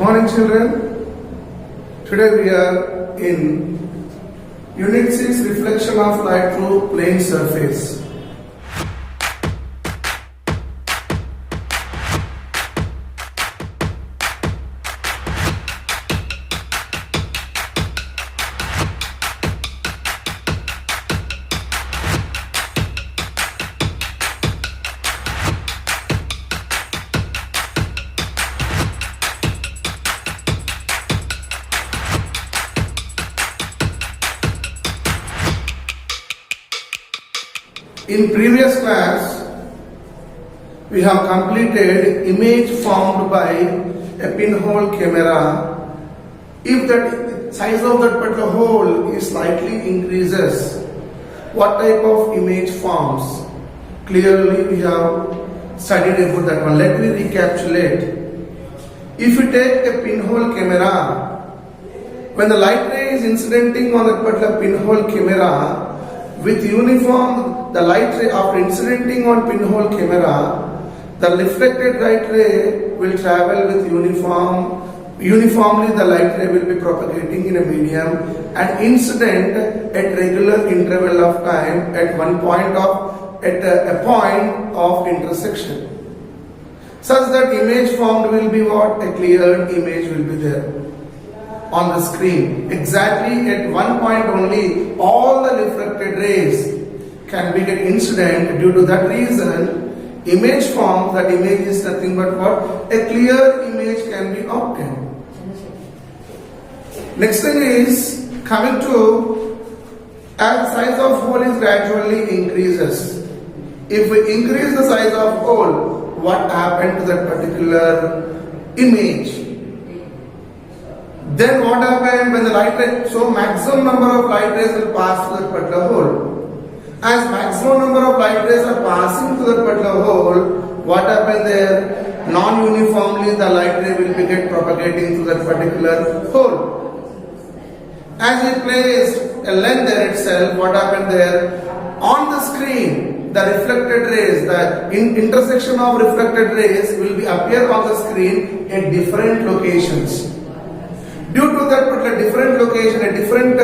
morning, children. Today we are in Unit 6, Reflection of Light Through Plane Surface. In previous class, we have completed image formed by a pinhole camera. If the size of that particular hole is slightly increases, what type of image forms? Clearly, we have studied about that one. Let me recapitulate. If you take a pinhole camera, when the light ray is incidenting on that particular pinhole camera, with uniform, the light ray after incidenting on pinhole camera, the reflected light ray will travel with uniformly the light ray will be propagating in a medium and incident at regular interval of time at a point of intersection. Such that image formed will be what? A clear image will be there on the screen. Exactly at one point only, all the reflected rays can be get incident. Due to that reason, image form, that image is nothing but what? A clear image can be obtained. Next thing is coming to, as the size of hole is gradually increases. If we increase the size of hole, what happened to that particular image? Then what happened when the light ray, so maximum number of light rays will pass to that particular hole. As maximum number of light rays are passing to that particular hole, what happened there? Non-uniformly the light ray will be get propagating to that particular hole. As we place a lens there itself, what happened there? On the screen, the reflected rays, the intersection of reflected rays will be appear on the screen at different locations. Due to that particular different location at different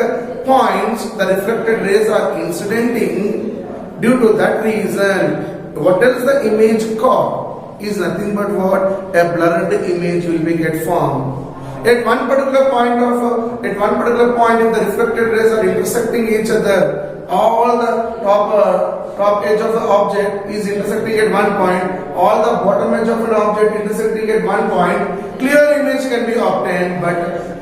points, the reflected rays are incidenting. Due to that reason, what else the image called is nothing but what? A blurred image will be get formed. At one particular point, if the reflected rays are intersecting each other, all the top edge of the object is intersecting at one point, all the bottom edge of an object intersecting at one point, clear image can be obtained, but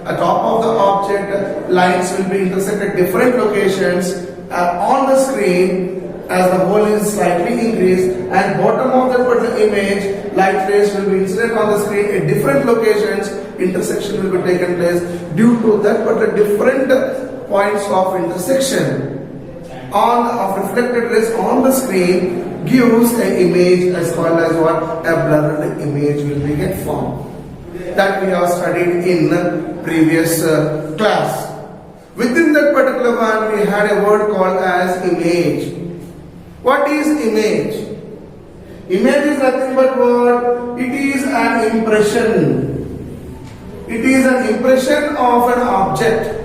at top of the object lines will be intersected at different locations on the screen as the hole is slightly increased, and bottom of that particular image light rays will be incident on the screen at different locations, intersection will be taken place. Due to that particular different points of intersection of reflected rays on the screen gives an image as called as what? A blurred image will be get formed. That we have studied in previous class. Within that particular one, we had a word called as image. What is image? Image is nothing but what? It is an impression. It is an impression of an object.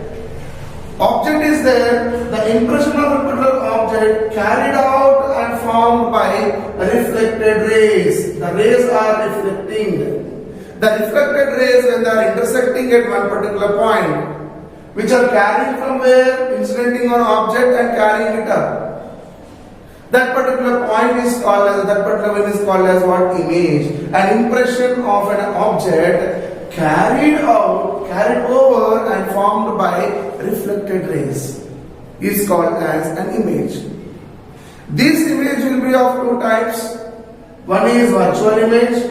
Object is there, the impression of a particular object carried out and formed by reflected rays. The rays are reflecting. The reflected rays, when they are intersecting at one particular point, which are carried from where? Incidenting on object and carrying it up. That particular point is called as, that particular one is called as what? Image. An impression of an object carried over and formed by reflected rays is called as an image. This image will be of two types. One is virtual image,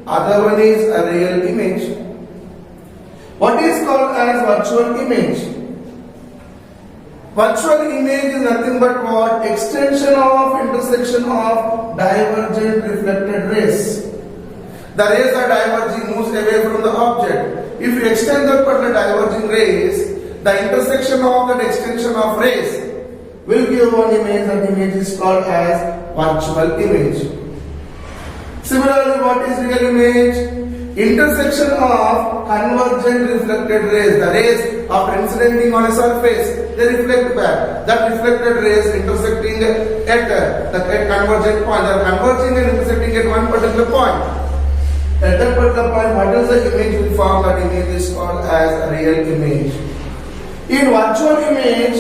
other one is a real image. What is called as virtual image? Virtual image is nothing but what? Extension of intersection of divergent reflected rays. The rays are diverging, moves away from the object. If you extend that particular diverging rays, the intersection of that extension of rays will give one image. That image is called as virtual image. Similarly, what is real image? intersection of convergent reflected rays. The rays after incidenting on a surface, they reflect back. That reflected rays intersecting at the convergent point. They are converging and intersecting at one particular point. At that particular point, what is the image will form? That image is called as a real image. In virtual image,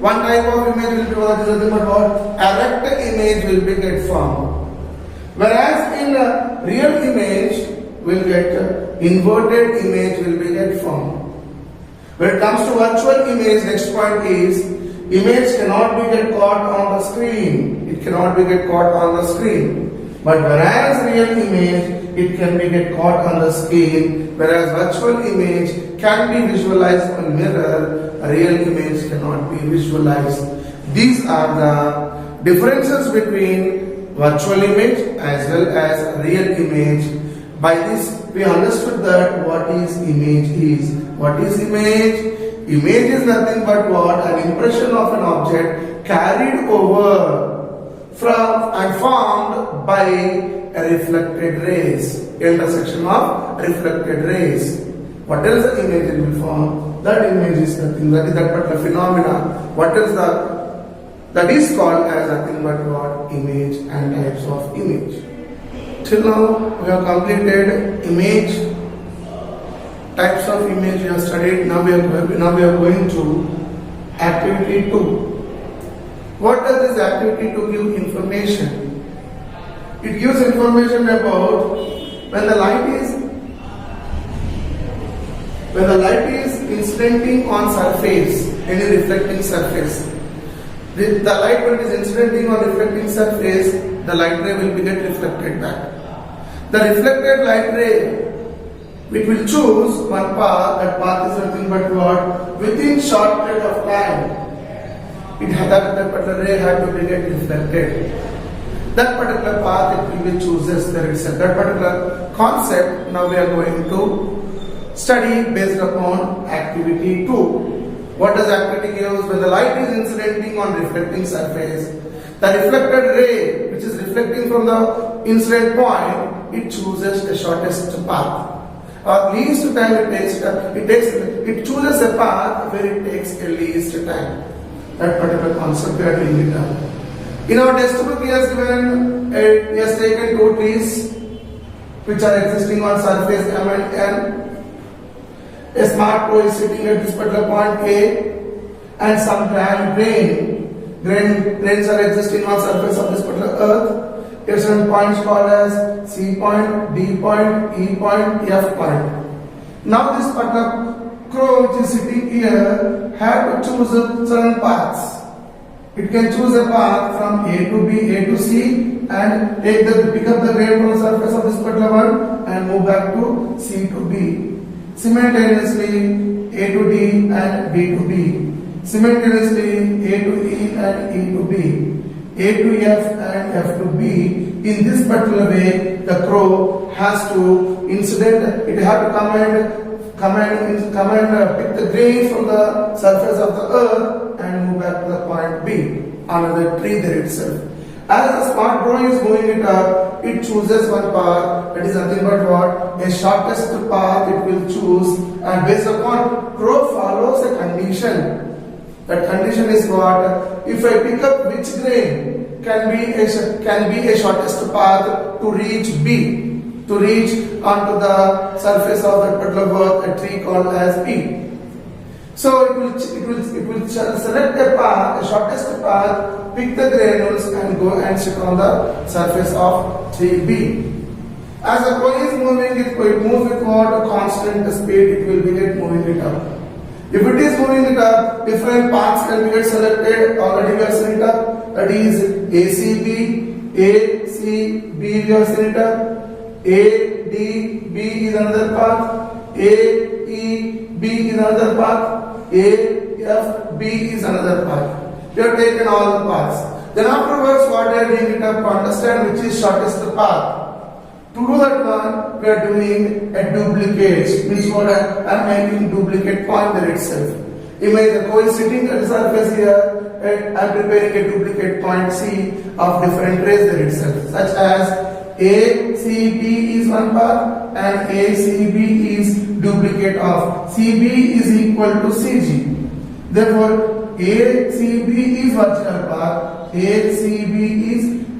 one type of image will be nothing but what? A rect image will be get formed. Whereas in a real image, will get inverted image will be get formed. When it comes to virtual image, next point is image cannot be get caught on the screen. It cannot be get caught on the screen. But whereas real image, it can be get caught on the screen. Whereas virtual image can be visualized on mirror. A real image cannot be visualized. These are the differences between virtual image as well as real image. By this we understood that what is image is. What is image? Image is nothing but what? An impression of an object carried over from and formed by a reflected rays. Intersection of reflected rays. What else the image will form? That image is nothing. That is that particular phenomena. What is that is called as nothing but what? Image and types of image. Till now we have completed image, types of image we have studied. Now we are going to activity 2. What does this activity 2 give information? It gives information about when the light is incidenting on surface, any reflecting surface. The light when it is incidenting on reflecting surface, the light ray will be get reflected back. The reflected light ray, it will choose one path. That path is nothing but what? Within short period of time, that particular ray had to be get reflected. That particular path it will be chooses the result. That particular concept now we are going to study based upon activity 2. What does activity gives? When the light is incidenting on reflecting surface, the reflected ray which is reflecting from the incident point, it chooses the shortest path. Or least time it chooses a path where it takes a least time. That particular concept we are doing it now. In our textbook he has taken 2 trees which are existing on surface M and N. A smart crow is sitting at this particular point A, and some grains are existing on surface of this particular earth. There are certain points called as C point, D point, E point, F point. Now this particular crow which is sitting here had to choose certain paths. It can choose a path from A to B, A to C, and pick up the grain from the surface of this particular one and move back to C to B. Simultaneously A to D and D to B. Simultaneously A to E and E to B. A to F and F to B. In this particular way, the crow has to incident. It has to come and pick the grain from the surface of the earth and move back to the point B. Another tree there itself. As the smart crow is moving it up, it chooses one path. That is nothing but what? A shortest path it will choose, and based upon crow follows a condition. That condition is what? If I pick up which grain can be a shortest path to reach B, to reach onto the surface of that particular work, a tree called as B. So it will select a path, a shortest path, pick the granules and go and sit on the surface of tree B. As the crow is moving, it moves with what? A constant speed. It will be moving it up. If it is moving it up, different paths can be selected. Already we have seen it up. That is ACB, ACB we have seen it up. ADB is another path. AEB is another path. AFB is another path. We have taken all the paths. Then afterwards, what I bring it up to understand which is shortest path. To do that one, we are doing a duplicate. Means what I am making duplicate point there itself. Imagine the crow is sitting at the surface here, and I am preparing a duplicate point C of different rays there itself, such as ACB is one path and ACB is duplicate of CB is equal to CG. Therefore, ACB is original path, ACG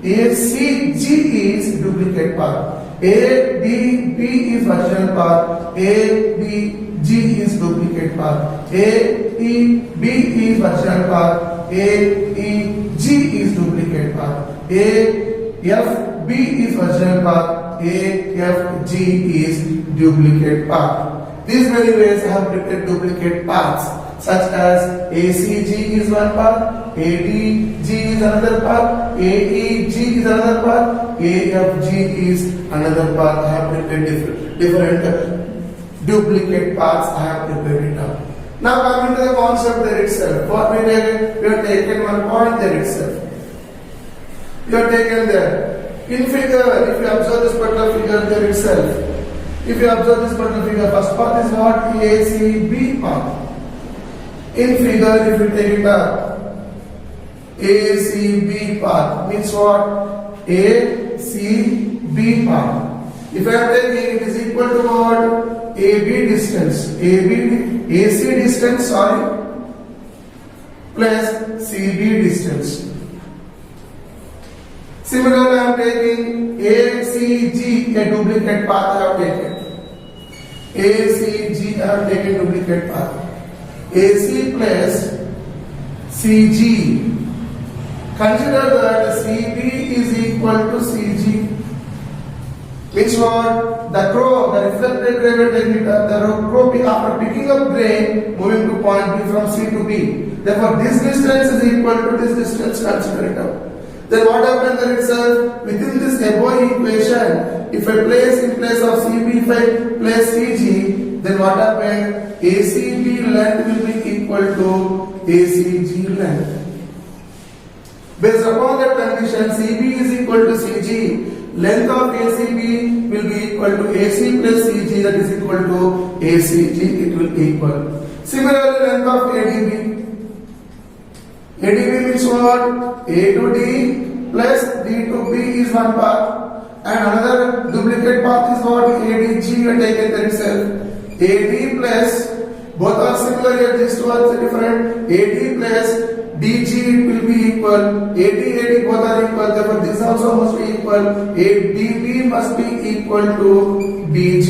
is duplicate path. ADB is original path, ADG is duplicate path. AEB is original path, AEG is duplicate path. AFB is original path, AFG is duplicate path. These many ways I have prepared duplicate paths such as ACG is one path, ADG is another path, AEG is another path, AFG is another path. I have prepared different duplicate paths. I have prepared it up. Now coming to the concept there itself. What we have taken one point there itself. We have taken there. In figure, if you observe this particular figure there itself, if you observe this particular figure, first path is what? ACB path. In figure, if you take it up, ACB path means what? ACB path. If I am taking it is equal to what? AB distance. AC distance, plus CB distance. Similarly, I am taking ACG, a duplicate path I have taken. ACG I have taken duplicate path. AC plus CG. Consider that CB is equal to CG. Which what? The crow, the reflected ray will take it up. The crow after picking up grain, moving to point B from C to B. Therefore, this distance is equal to this distance. Consider it up. Then what happens there itself? Within this above equation, if I place in place of CB, if I place CG, then what happens? ACB length will be equal to ACG length. Based upon that condition, CB is equal to CG. Length of ACB will be equal to AC plus CG, that is equal to ACG, it will equal. Similarly, length of ADB. ADB means what? A to D plus D to B is one path. And another duplicate path is what? ADG you take it itself. AD plus, both are similar yet these two are different. AD plus DG will be equal. AD both are equal. Therefore, this also must be equal. ADB must be equal to DG.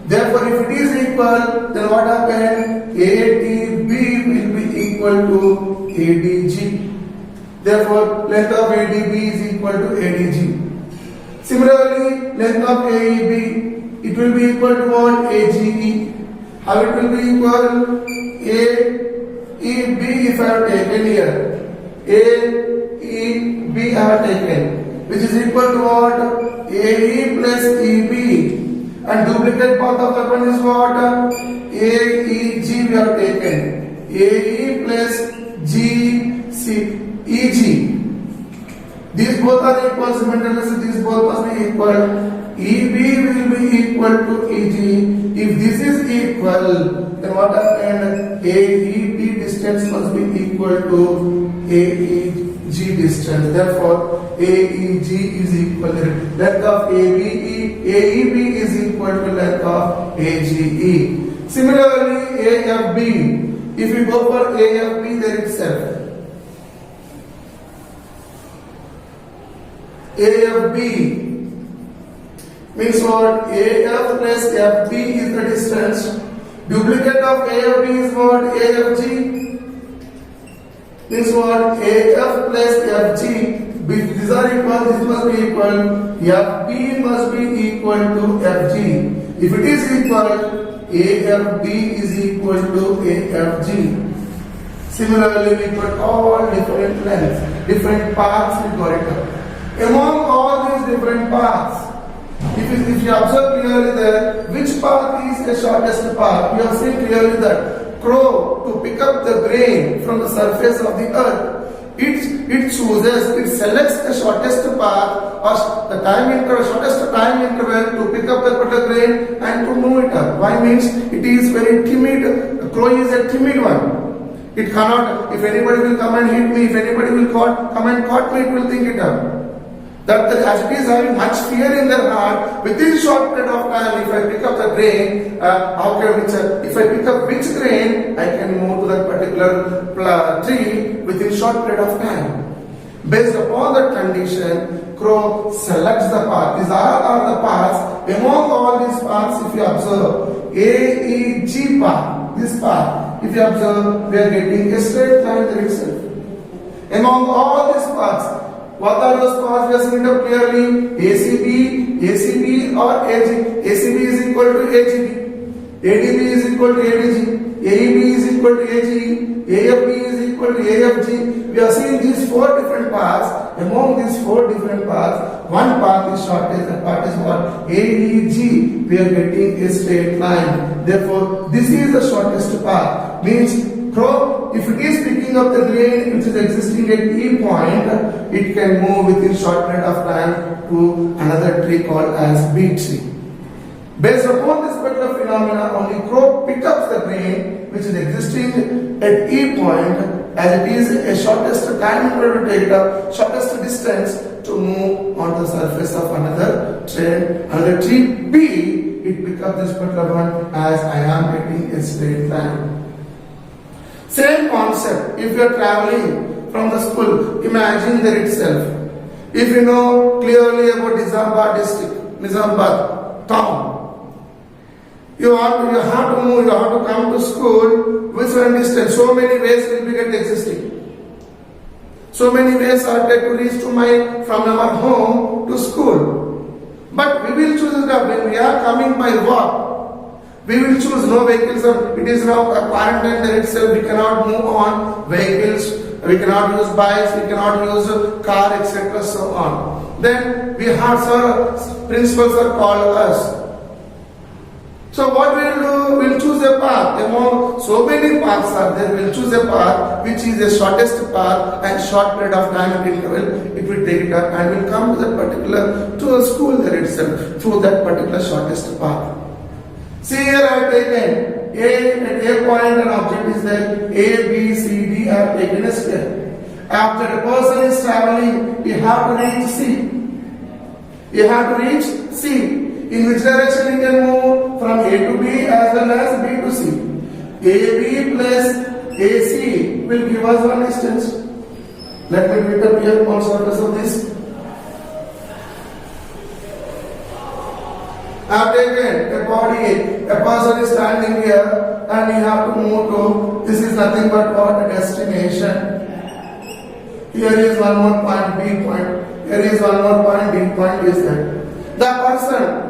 Therefore, if it is equal, then what happens? ADB will be equal to ADG. Therefore, length of ADB is equal to ADG. Similarly, length of AEB, it will be equal to what? AGE. How it will be equal? AEB if I have taken here. AEB I have taken, which is equal to what? AE plus EB. And duplicate path of that one is what? AEG we have taken. AE plus EG. These both are equal. Simultaneously, these both must be equal. EB will be equal to EG. If this is equal, then what happened? AEB distance must be equal to AEG distance. Therefore, AEG is equal to length of AEB is equal to length of AGE. Similarly, AFB. If we go for AFB there itself, AFB means what? AF plus FB is the distance. Duplicate of AFB is what? AFG. Means what? AF plus FG. These are equal, this must be equal. FB must be equal to FG. If it is equal, AFB is equal to AFG. Similarly, we got all different lengths, different paths we got it up. Among all these different paths, if you observe clearly that which path is the shortest path, you have seen clearly that crow to pick up the grain from the surface of the earth, it selects the shortest path or the shortest time interval to pick up the particular grain and to move it up. Why? Means it is very timid. The crow is a timid one. It cannot, if anybody will come and hit me, if anybody will come and caught me, it will think it up. That as it is having much fear in their heart, within short period of time, if I pick up the grain, if I pick up which grain, I can move to that particular tree within short period of time. Based upon that condition, crow selects the path. These are the paths. Among all these paths, if you observe, A, E, G path, this path, if you observe, we are getting a straight line there itself. Among all these paths, what are those paths? We are seeing it clearly. ACB or AG. ACB is equal to AGB. ADB is equal to ADG. AEB is equal to AGE. AFB is equal to AFG. We are seeing these four different paths. Among these four different paths, one path is shortest. That path is what? AEG. We are getting a straight line. Therefore, this is the shortest path. Means crow, if it is picking up the grain which is existing at E point, it can move within short period of time to another tree called as B tree. Based upon this particular phenomena, only crow picks up the grain which is existing at E point, as it is a shortest time to take the shortest distance to move on the surface of another tree B. It picks up this particular one as I am getting a straight line. Same concept, if you are traveling from the school, imagine there itself. If you know clearly about Nizamabad district, Nizamabad town, you have to move, you have to come to school with certain distance. So many ways will be get existing. So many ways are there to reach from our home to school. But we will choose that when we are coming by walk. We will choose no vehicles. It is now a quarantine there itself. We cannot move on vehicles. We cannot use bikes. We cannot use car, etc. So on. Then we have principals are called us. So what we will do? We will choose a path. Among so many paths are there. We will choose a path which is the shortest path and short period of time it will take it up and will come to that particular to a school there itself through that particular shortest path. See here I have taken A point and object is there. A, B, C, D I have taken a square. After a person is traveling, you have to reach C. You have to reach C. In which direction you can move? From A to B as well as B to C. AB plus AC will give us one distance. Let me pick up here on surface of this. I have taken a body, a person is standing here and you have to move to, this is nothing but what? A destination. Here is one more point, B point. Here is one more point, D point is there. The person,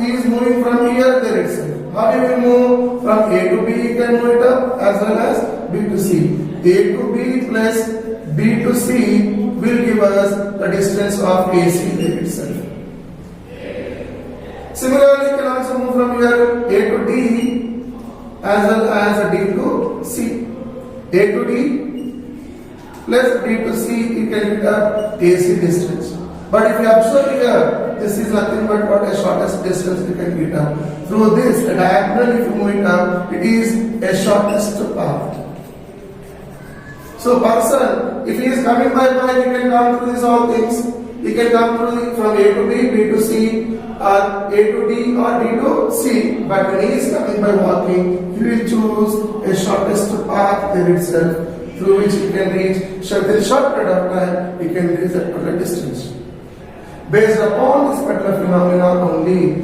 he is moving from here there itself. How do you move? From A to B you can move it up as well as B to C. A to B plus B to C will give us the distance of AC there itself. Similarly, you can also move from here A to D as well as D to C. A to D plus B to C, you can get a AC distance. But if you observe here, this is nothing but what a shortest distance you can get up. Through this, a diagonal if you move it up, it is a shortest path. So person, if he is coming by bike, he can come through these all things. He can come through from A to B, B to C, or A to D or D to C. But when he is coming by walking, he will choose a shortest path there itself, through which he can reach. There is short period of time, he can reach that particular distance. Based upon this particular phenomena only,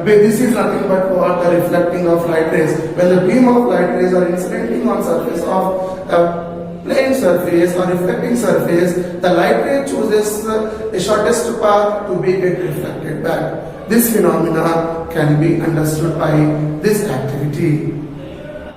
this is nothing but what the reflecting of light rays. When the beam of light rays are incidentally on surface of a plane surface or reflecting surface, the light ray chooses the shortest path to be get reflected back. This phenomena can be understood by this activity.